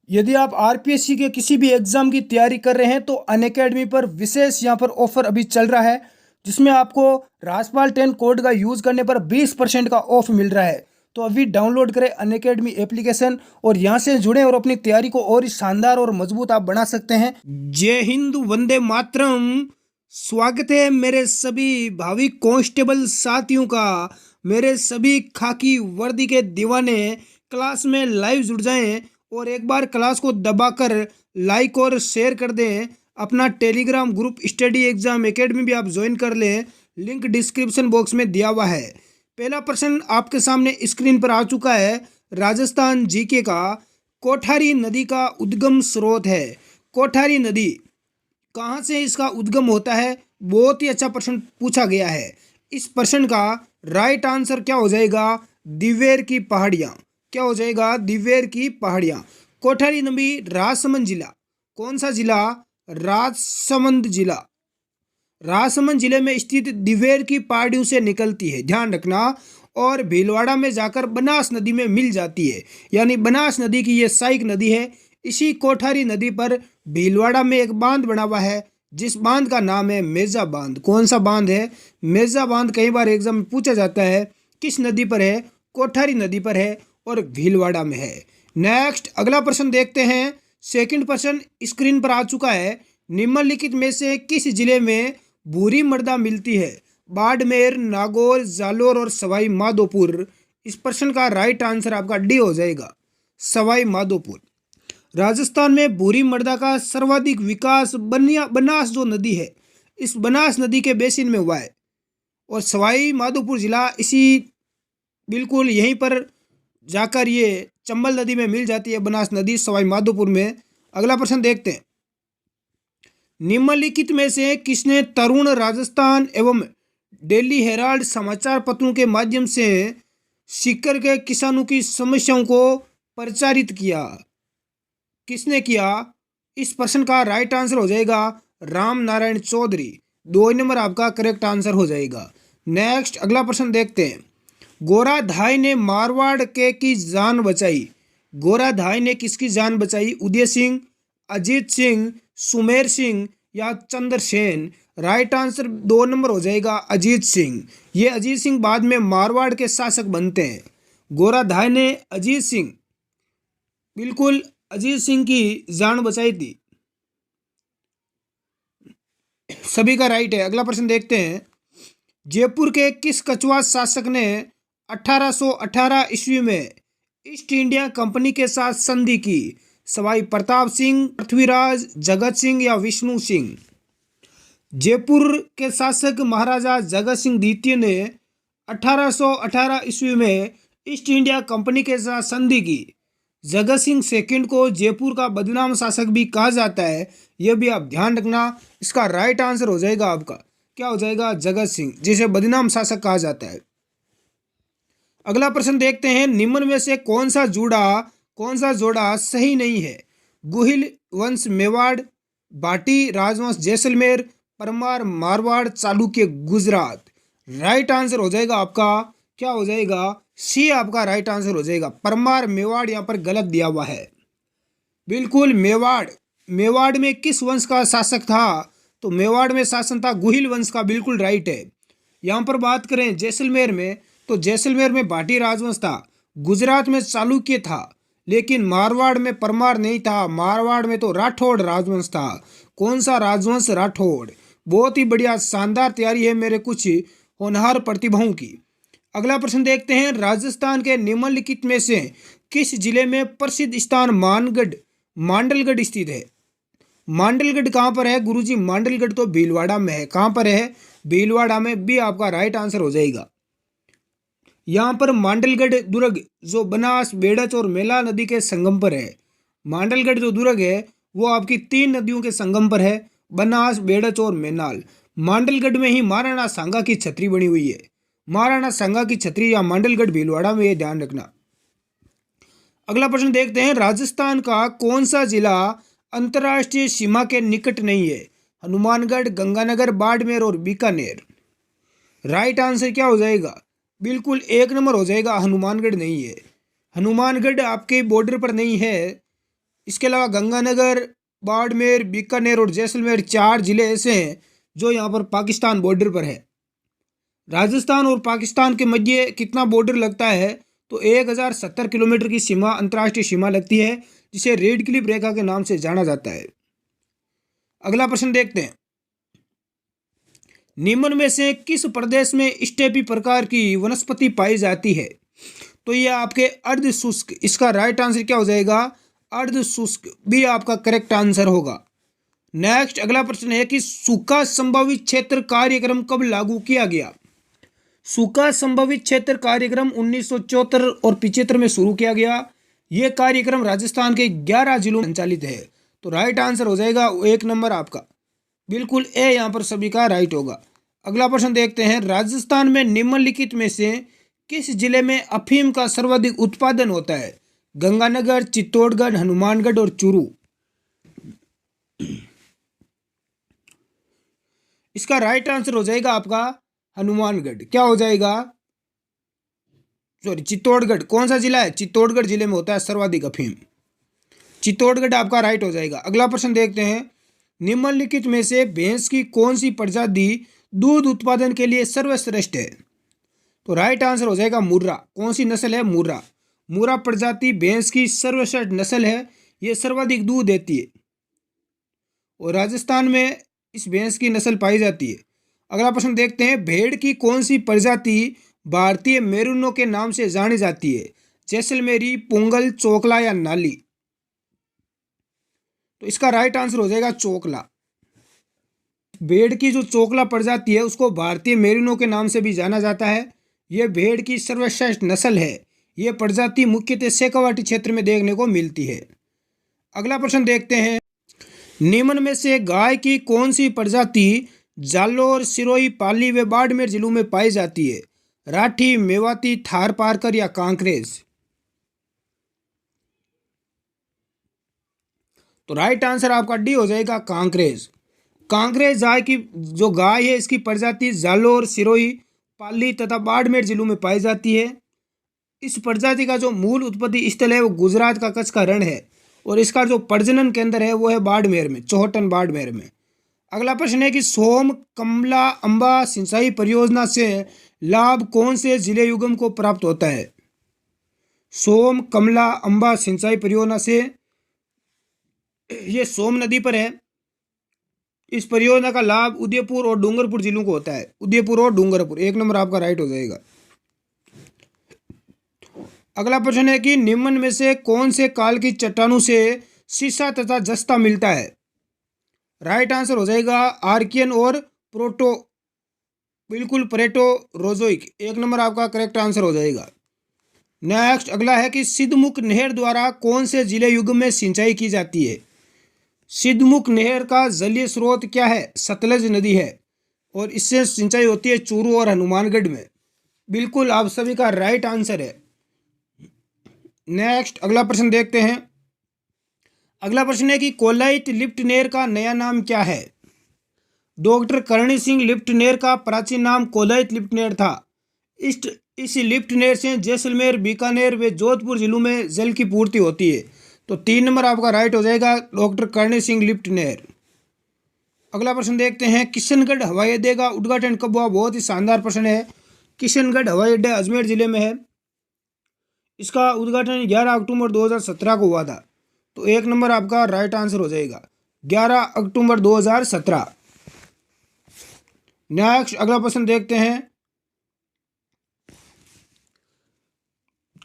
यदि आप आरपीएससी के किसी भी एग्जाम की तैयारी कर रहे हैं तो अनअकैडमी पर विशेष यहाँ पर ऑफर अभी चल रहा है, जिसमें आपको राजपाल 10 कोड का यूज़ करने पर 20% का ऑफ मिल रहा है। तो अभी डाउनलोड करें अनअकैडमी एप्लीकेशन और यहाँ से जुड़ें और अपनी तैयारी को और ही शानदार और मजबूत आप बना सकते हैं। जय हिंद, वंदे मातरम। स्वागत है मेरे सभी भावी कांस्टेबल साथियों का, मेरे सभी खाकी वर्दी के दीवाने। क्लास में लाइव जुड़ जाएं और एक बार क्लास को दबाकर लाइक और शेयर कर दें। अपना Telegram group study exam academy भी आप ज्वाइन कर लें, लिंक डिस्क्रिप्शन बॉक्स में दिया हुआ है। पहला प्रश्न आपके सामने स्क्रीन पर आ चुका है, राजस्थान जीके का। कोठारी नदी का उद्गम स्रोत है। कोठारी नदी कहाँ से इसका उद्गम होता है? बहुत ही अच्छा प्रश्न पूछा गया है। इस प्रश्न का राइट आंसर क्या हो जाएगा? दिवेर की पहाड़ियाँ। क्या हो जाएगा? दिवेर की पहाड़ियाँ। कोठारी नदी राजसमंद जिला। कौन सा जिला? राजसमंद जिला। राजसमंद जिले में स्थित दिवेर की पहाड़ियों से निकलती है, ध्यान रखना, और भीलवाड़ा में जाकर बनास नदी में मिल जाती है। यानी बनास नदी की ये सहायक नदी है। इसी कोठारी नदी पर भीलवाड़ा में एक बांध बना हुआ है, जिस बांध का नाम है मेजा बांध। कौन सा बांध है? मेजा बांध। कई बार एग्जाम में पूछा जाता है। किस नदी पर है? कोठारी नदी पर है और भीलवाड़ा में है। नेक्स्ट अगला प्रश्न देखते हैं। सेकंड प्रश्न स्क्रीन पर आ चुका है। निम्नलिखित में से किस जिले में भूरी मृदा मिलती है? बाड़मेर, नागौर, जालोर और सवाई माधोपुर। इस प्रश्न का राइट आंसर आपका डी हो जाएगा, सवाई माधोपुर। राजस्थान में भूरी मृदा का सर्वाधिक विकास बनास जो नदी है, इस बनास नदी के बेसिन में हुआ है और सवाई माधोपुर जिला इसी बिल्कुल यहीं पर जाकर ये चंबल नदी में मिल जाती है, बनास नदी सवाई माधोपुर में। अगला प्रश्न देखते हैं। निम्नलिखित में से किसने तरुण राजस्थान एवं डेली हेराल्ड समाचार पत्रों के माध्यम से सीकर के किसानों की समस्याओं को प्रचारित किया? किसने किया? इस प्रश्न का राइट आंसर हो जाएगा राम नारायण चौधरी। 2 नंबर आपका करेक्ट आंसर हो जाएगा। नेक्स्ट अगला प्रश्न देखते हैं। गोराधाई ने मारवाड़ के की जान बचाई। गोराधाई ने किसकी जान बचाई? उदय सिंह, अजीत सिंह, सुमेर सिंह या चंद्रसेन। राइट आंसर 2 नंबर हो जाएगा अजीत सिंह। ये अजीत सिंह बाद में मारवाड़ के शासक बनते हैं। गोराधाई ने अजीत सिंह, बिल्कुल अजीत सिंह की जान बचाई थी। सभी का राइट है। अगला प्रश्न देखते हैं। जयपुर के किस कछुआ शासक ने 1818 ईस्वी में ईस्ट इंडिया कंपनी के साथ संधि की? सवाई प्रताप सिंह, पृथ्वीराज, जगत सिंह या विष्णु सिंह। जयपुर के शासक महाराजा जगत सिंह द्वितीय ने 1818 ईस्वी में ईस्ट इंडिया कंपनी के साथ संधि की। जगत सिंह सेकंड को जयपुर का बदनाम शासक भी कहा जाता है, यह भी आप ध्यान रखना। इसका राइट आंसर हो जाएगा आपका, क्या हो जाएगा? जगत सिंह, जिसे बदनाम शासक कहा जाता है। अगला प्रश्न देखते हैं। निम्न में से कौन सा जोड़ा सही नहीं है? गुहिल वंश मेवाड़, भाटी राजवंश जैसलमेर, परमार मारवाड़, चालुक्य गुजरात। राइट आंसर हो जाएगा आपका, क्या हो जाएगा? सी आपका राइट आंसर हो जाएगा। परमार मेवाड़ यहाँ पर गलत दिया हुआ है। बिल्कुल मेवाड़ में किस वंश का शासक था? तो मेवाड़ में शासन था गुहिल वंश का, बिल्कुल राइट है। यहाँ पर बात करें जैसलमेर में, तो जैसलमेर में भाटी राजवंश था। गुजरात में चालुक्य था, लेकिन मारवाड़ में परमार नहीं था। मारवाड़ में तो राठौड़ राजवंश था। कौन सा राजवंश? राठौड़। बहुत ही बढ़िया शानदार तैयारी है मेरे कुछ होनहार प्रतिभाओं की। अगला प्रश्न देखते हैं। राजस्थान के निम्नलिखित में से किस जिले में प्रसिद्ध स्थान मांडलगढ़ स्थित है? मांडलगढ़ कहाँ पर है गुरुजी? मांडलगढ़ तो भीलवाड़ा में है। कहाँ पर है? भीलवाड़ा में। भी आपका राइट आंसर हो जाएगा। यहाँ पर मांडलगढ़ दुर्ग जो बनास, बेड़च और मेला नदी के संगम पर है। मांडलगढ़ जो दुर्ग है वो आपकी 3 नदियों के संगम पर है, बनास, बेड़च और मेनाल। मांडलगढ़ में ही महाराणा सांगा की छतरी बनी हुई है। महाराणा सांगा की छतरी या मांडलगढ़ भीलवाड़ा में, ये ध्यान रखना। अगला प्रश्न देखते हैं। राजस्थान का कौन सा जिला अंतर्राष्ट्रीय सीमा के निकट नहीं है? हनुमानगढ़, गंगानगर, बाड़मेर और बीकानेर। राइट आंसर क्या हो जाएगा? बिल्कुल 1 नंबर हो जाएगा, हनुमानगढ़ नहीं है। हनुमानगढ़ आपके बॉर्डर पर नहीं है, इसके अलावा गंगानगर, बाड़मेर, बीकानेर और जैसलमेर 4 जिले ऐसे हैं जो यहाँ पर पाकिस्तान बॉर्डर पर है। राजस्थान और पाकिस्तान के मध्य कितना बॉर्डर लगता है, तो 1070 किलोमीटर की सीमा, अंतर्राष्ट्रीय सीमा लगती है, जिसे रेड क्लिफ रेखा के नाम से जाना जाता है। अगला प्रश्न देखते हैं, निम्न में से किस प्रदेश में स्टेपी प्रकार की वनस्पति पाई जाती है? तो ये आपके अर्ध शुष्क, इसका राइट आंसर क्या हो जाएगा? अर्ध शुष्क भी आपका करेक्ट आंसर होगा। नेक्स्ट अगला प्रश्न है कि सूखा संभावित क्षेत्र कार्यक्रम कब लागू किया गया? सूखा संभावित क्षेत्र कार्यक्रम 1974 और 75 में शुरू किया गया। यह कार्यक्रम राजस्थान के 11 जिलों में संचालित है। तो राइट आंसर हो जाएगा 1 नंबर आपका, बिल्कुल ए यहाँ पर सभी का राइट होगा। अगला प्रश्न देखते हैं, राजस्थान में निम्नलिखित में से किस जिले में अफीम का सर्वाधिक उत्पादन होता है? गंगानगर, चित्तौड़गढ़, हनुमानगढ़ और चूरू। इसका राइट आंसर हो जाएगा आपका हनुमानगढ़। क्या हो जाएगा? सॉरी, चित्तौड़गढ़। कौन सा जिला है? चित्तौड़गढ़ जिले में होता है सर्वाधिक अफीम। चित्तौड़गढ़ आपका राइट हो जाएगा। अगला प्रश्न देखते हैं, निम्नलिखित में से भैंस की कौन सी प्रजाति दूध उत्पादन के लिए सर्वश्रेष्ठ है? तो राइट आंसर हो जाएगा मुर्रा। कौन सी नस्ल है? मुर्रा। मुर्रा प्रजाति भैंस की सर्वश्रेष्ठ नस्ल है, ये सर्वाधिक दूध देती है और राजस्थान में इस भैंस की नस्ल पाई जाती है। अगला प्रश्न देखते हैं, भेड़ की कौन सी प्रजाति भारतीय मेरुनों के नाम से जानी जाती है? जैसलमेरी, पोंगल, चोकला या नाली। तो इसका राइट आंसर हो जाएगा चोकला। भेड़ की जो चोकला प्रजाति है उसको भारतीय मेरिनो के नाम से भी जाना जाता है। यह भेड़ की सर्वश्रेष्ठ नस्ल है। यह प्रजाति मुख्यतः शेखावाटी क्षेत्र में देखने को मिलती है। अगला प्रश्न देखते हैं, निम्न में से गाय की कौन सी प्रजाति जालोर, सिरोही, पाली व बाड़मेर जिलों में पाई जाती है? राठी, मेवाती, थारपारकर या कांकरेज। तो राइट आंसर आपका डी हो जाएगा कांकरेज। कांकरेज गाय की जो गाय है इसकी प्रजाति जालोर, सिरोही, पाली तथा बाड़मेर जिलों में पाई जाती है। इस प्रजाति का जो मूल उत्पत्ति स्थल है वो गुजरात का कच्छ का रण है और इसका जो प्रजनन केंद्र है वो है बाड़मेर में, चौहटन बाड़मेर में। अगला प्रश्न है कि सोम, कमला, अंबा सिंचाई परियोजना से लाभ कौन से जिले युगम को प्राप्त होता है? सोम, कमला, अंबा सिंचाई परियोजना से, ये सोम नदी पर है। इस परियोजना का लाभ उदयपुर और डूंगरपुर जिलों को होता है। उदयपुर और डूंगरपुर, 1 नंबर आपका राइट हो जाएगा। अगला प्रश्न है कि निम्न में से कौन से काल की चट्टानों से सीसा तथा जस्ता मिलता है? राइट आंसर हो जाएगा आर्कियन और प्रोटो, बिल्कुल प्लेटोरोजोइक। 1 नंबर आपका करेक्ट आंसर हो जाएगा। नेक्स्ट अगला है कि सिद्धमुख नहर द्वारा कौन से जिले युग में सिंचाई की जाती है? सिद्धमुख नहर का जलीय स्रोत क्या है? सतलज नदी है और इससे सिंचाई होती है चूरू और हनुमानगढ़ में। बिल्कुल आप सभी का राइट आंसर है। नेक्स्ट अगला प्रश्न देखते हैं। अगला प्रश्न है कि कोलाइत लिफ्ट नहर का नया नाम क्या है? डॉक्टर करणी सिंह लिफ्ट नहर का प्राचीन नाम कोलाइत लिफ्ट नहर था। इस लिफ्ट नहर से जैसलमेर, बीकानेर व जोधपुर जिलों में जल की पूर्ति होती है। तो 3 नंबर आपका राइट हो जाएगा, डॉक्टर करणी सिंह लिफ्ट नहर। अगला प्रश्न देखते हैं, किशनगढ़ हवाई अड्डे का उद्घाटन कब हुआ? बहुत ही शानदार प्रश्न है। किशनगढ़ हवाई अड्डा अजमेर जिले में है। इसका उद्घाटन 11 अक्टूबर 2017 को हुआ था। तो 1 नंबर आपका राइट आंसर हो जाएगा, 11 अक्टूबर 2017। नेक्स्ट अगला प्रश्न देखते हैं,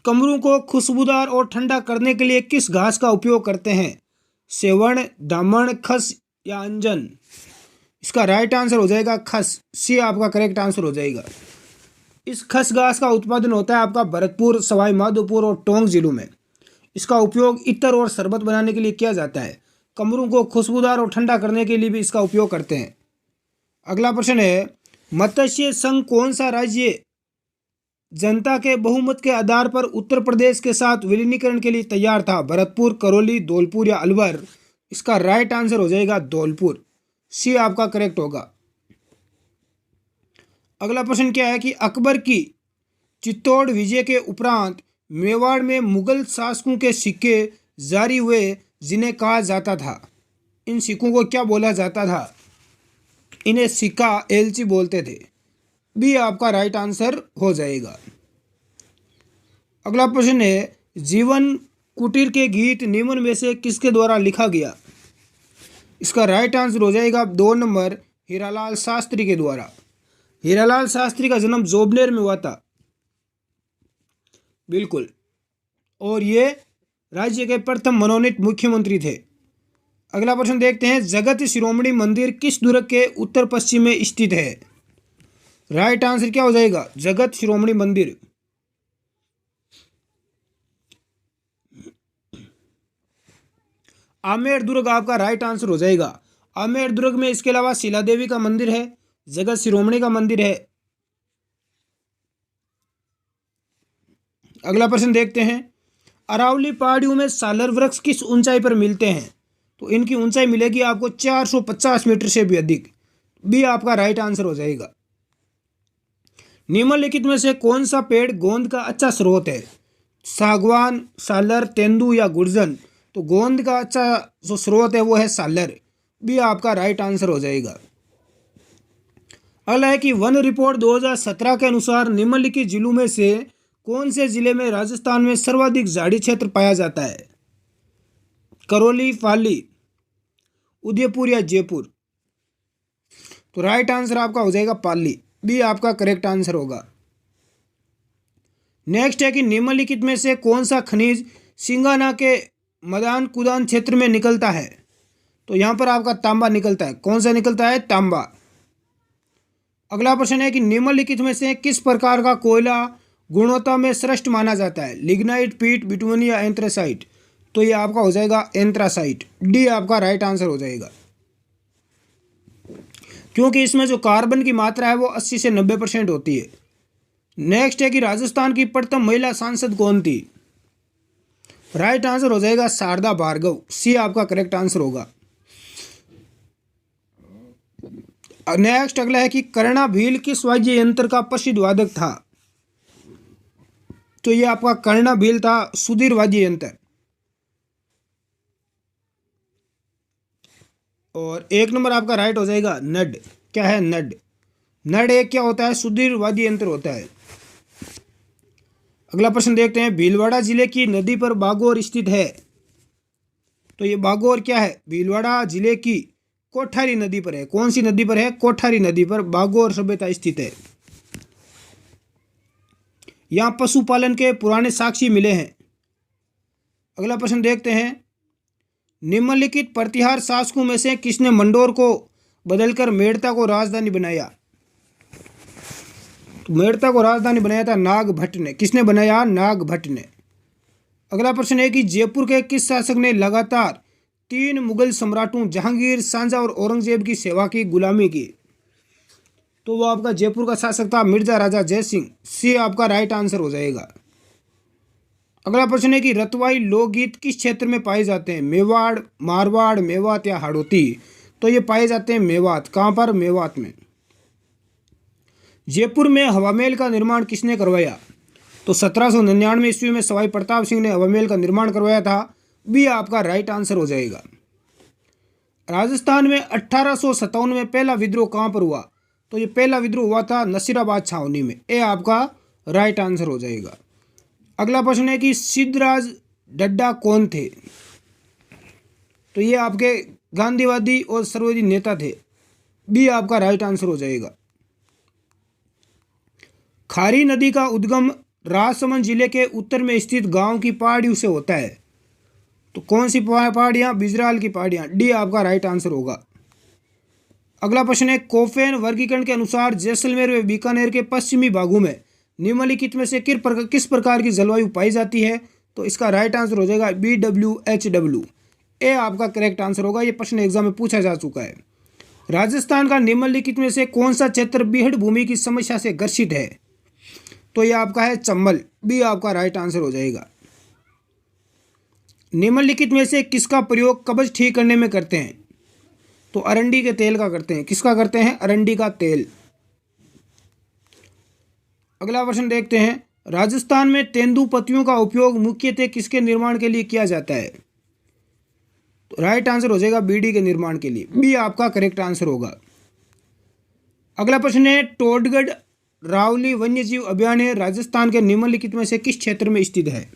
कमरों को खुशबूदार और ठंडा करने के लिए किस घास का उपयोग करते हैं? सेवण, दामन, खस या अंजन। इसका राइट आंसर हो जाएगा खस। सी आपका करेक्ट आंसर हो जाएगा। इस खस घास का उत्पादन होता है आपका भरतपुर, सवाई माधोपुर और टोंक जिलों में। इसका उपयोग इत्र और शरबत बनाने के लिए किया जाता है। कमरों को खुशबूदार और ठंडा करने के लिए भी इसका उपयोग करते हैं। अगला प्रश्न है, मत्स्य संघ कौन सा राज्य जनता के बहुमत के आधार पर उत्तर प्रदेश के साथ विलीनीकरण के लिए तैयार था? भरतपुर, करौली, धौलपुर या अलवर। इसका राइट आंसर हो जाएगा धौलपुर। सी आपका करेक्ट होगा। अगला प्रश्न क्या है कि अकबर की चित्तौड़ विजय के उपरांत मेवाड़ में मुगल शासकों के सिक्के जारी हुए जिन्हें कहा जाता था, इन सिक्कों को क्या बोला जाता था? इन्हें सिक्का एलची बोलते थे। बी आपका राइट आंसर हो जाएगा। अगला प्रश्न है, जीवन कुटीर के गीत निम्न में से किसके द्वारा लिखा गया? इसका राइट आंसर हो जाएगा 2 नंबर, हीरालाल शास्त्री के द्वारा। हीरालाल शास्त्री का जन्म जोबनेर में हुआ था, बिल्कुल, और ये राज्य के प्रथम मनोनीत मुख्यमंत्री थे। अगला प्रश्न देखते हैं, जगत शिरोमणि मंदिर किस दुर्ग के उत्तर पश्चिम में स्थित है? राइट आंसर क्या हो जाएगा? जगत शिरोमणि मंदिर। आमेर दुर्ग आपका राइट आंसर हो जाएगा। आमेर दुर्ग में इसके अलावा शिला देवी का मंदिर है, जगत शिरोमणि का मंदिर है। अगला प्रश्न देखते हैं, अरावली पहाड़ियों में सालर वृक्ष किस ऊंचाई पर मिलते हैं? तो इनकी ऊंचाई मिलेगी आपको 450 मीटर से भी अधिक। बी आपका राइट आंसर हो जाएगा। निम्नलिखित में से कौन सा पेड़ गोंद का अच्छा स्रोत है? सागवान, सालर, तेंदू या गुर्जन? तो गोंद का अच्छा जो स्रोत है वो है सालर। बी आपका राइट आंसर हो जाएगा। अगला है कि वन रिपोर्ट 2017 के अनुसार निम्नलिखित जिलों में से कौन से जिले में राजस्थान में सर्वाधिक झाड़ी क्षेत्र पाया जाता है? करौली, पाली, उदयपुर या जयपुर? तो राइट आंसर आपका हो जाएगा पाली। बी आपका करेक्ट आंसर होगा। नेक्स्ट है कि निम्नलिखित में से कौन सा खनिज सिंगाना के मदान कुदान क्षेत्र में निकलता है? तो यहाँ पर आपका तांबा निकलता है। कौन सा निकलता है? तांबा। अगला प्रश्न है कि निम्नलिखित में से किस प्रकार का कोयला गुणवत्ता में श्रेष्ठ माना जाता है? लिग्नाइट, पीट, बिटूमिन या एंथ्रासाइट? तो ये आपका हो जाएगा एंथ्रासाइट। डी आपका राइट आंसर हो जाएगा, क्योंकि इसमें जो कार्बन की मात्रा है वो 80 से 90% होती है। नेक्स्ट है कि राजस्थान की प्रथम महिला सांसद कौन थी? राइट आंसर हो जाएगा शारदा भार्गव। सी आपका करेक्ट आंसर होगा। नेक्स्ट अगला है कि कर्णा भील किस वाद्य यंत्र का प्रसिद्ध वादक था? तो ये आपका कर्णा भील था सुधीर वाद्य यंत्र। और 1 नंबर आपका राइट हो जाएगा नड। क्या है? नड। नड एक क्या होता है? सुधीर वाद्य यंत्र होता है। अगला प्रश्न देखते हैं, भीलवाड़ा जिले की नदी पर बागोर स्थित है। तो ये बागोर क्या है? भीलवाड़ा जिले की कोठारी नदी पर है। कौन सी नदी पर है? कोठारी नदी पर बागोर सभ्यता स्थित है। यहाँ पशुपालन के पुराने साक्ष्य मिले हैं। अगला प्रश्न देखते हैं, निम्नलिखित प्रतिहार शासकों में से किसने मंडोर को बदलकर मेड़ता को राजधानी बनाया? तो मेड़ता को राजधानी बनाया था नागभट्ट ने। किसने बनाया? नागभट्ट ने। अगला प्रश्न है कि जयपुर के किस शासक ने लगातार 3 मुगल सम्राटों जहांगीर, शाहजहां और औरंगजेब की सेवा की, गुलामी की? तो वो आपका जयपुर का शासक था मिर्जा राजा जय सिंह। सी आपका राइट आंसर हो जाएगा। अगला प्रश्न है कि रतवाई लोकगीत किस क्षेत्र में पाए जाते हैं? मेवाड़, मारवाड़, मेवात या हाड़ौती? तो ये पाए जाते हैं मेवात। कहाँ पर? मेवात में। जयपुर में हवामहल का निर्माण किसने करवाया? तो 1799 ईस्वी में सवाई प्रताप सिंह ने हवामहल का निर्माण करवाया था। बी आपका राइट आंसर हो जाएगा। राजस्थान में 1857 में पहला विद्रोह कहाँ पर हुआ? तो ये पहला विद्रोह हुआ था नसीराबाद छावनी में। ए आपका राइट आंसर हो जाएगा। अगला प्रश्न है कि सिद्धराज डड्डा कौन थे? तो ये आपके गांधीवादी और सर्ववादी नेता थे। बी आपका राइट आंसर हो जाएगा। खारी नदी का उद्गम राजसमंद जिले के उत्तर में स्थित गांव की पहाड़ियों से होता है। तो कौन सी पहाड़ियाँ? बिजराल की पहाड़ियाँ। डी आपका राइट आंसर होगा। अगला प्रश्न है, कोफेन वर्गीकरण के अनुसार जैसलमेर व बीकानेर के पश्चिमी भागों में निम्नलिखित में से किस प्रकार की जलवायु पाई जाती है? तो इसका राइट आंसर हो जाएगा BWHW। ए आपका करेक्ट आंसर होगा। ये प्रश्न एग्जाम में पूछा जा चुका है। राजस्थान का निम्नलिखित में से कौन सा क्षेत्र बीहड़ भूमि की समस्या से ग्रसित है? तो ये आपका है चंबल। बी आपका राइट आंसर हो जाएगा। निम्नलिखित में से किसका प्रयोग कब्ज ठीक करने में करते हैं? तो अरंडी के तेल का करते हैं। किसका करते हैं? अरंडी का तेल। अगला प्रश्न देखते हैं, राजस्थान में तेंदुपत्तियों का उपयोग मुख्यतः किसके निर्माण के लिए किया जाता है? तो राइट आंसर हो जाएगा बी डी के निर्माण के लिए, बी आपका करेक्ट आंसर होगा। अगला प्रश्न है टोडगढ़ रावली वन्यजीव अभयारण्य राजस्थान के निम्नलिखित में से किस क्षेत्र में स्थित है?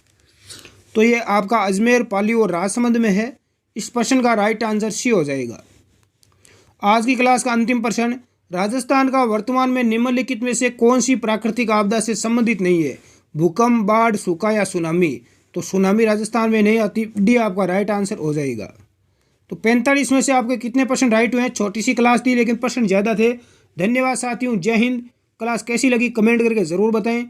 तो ये आपका अजमेर, पाली और राजसमंद में है। इस प्रश्न का राइट आंसर सी हो जाएगा। आज की क्लास का अंतिम प्रश्न, राजस्थान का वर्तमान में निम्नलिखित में से कौन सी प्राकृतिक आपदा से संबंधित नहीं है? भूकंप, बाढ़, सूखा या सुनामी? तो सुनामी राजस्थान में नहीं आती, डी आपका राइट आंसर हो जाएगा। तो 45 में से आपके कितने प्रश्न राइट हुए हैं? छोटी सी क्लास थी लेकिन प्रश्न ज़्यादा थे। धन्यवाद साथियों, जय हिंद। क्लास कैसी लगी कमेंट करके ज़रूर बताएं।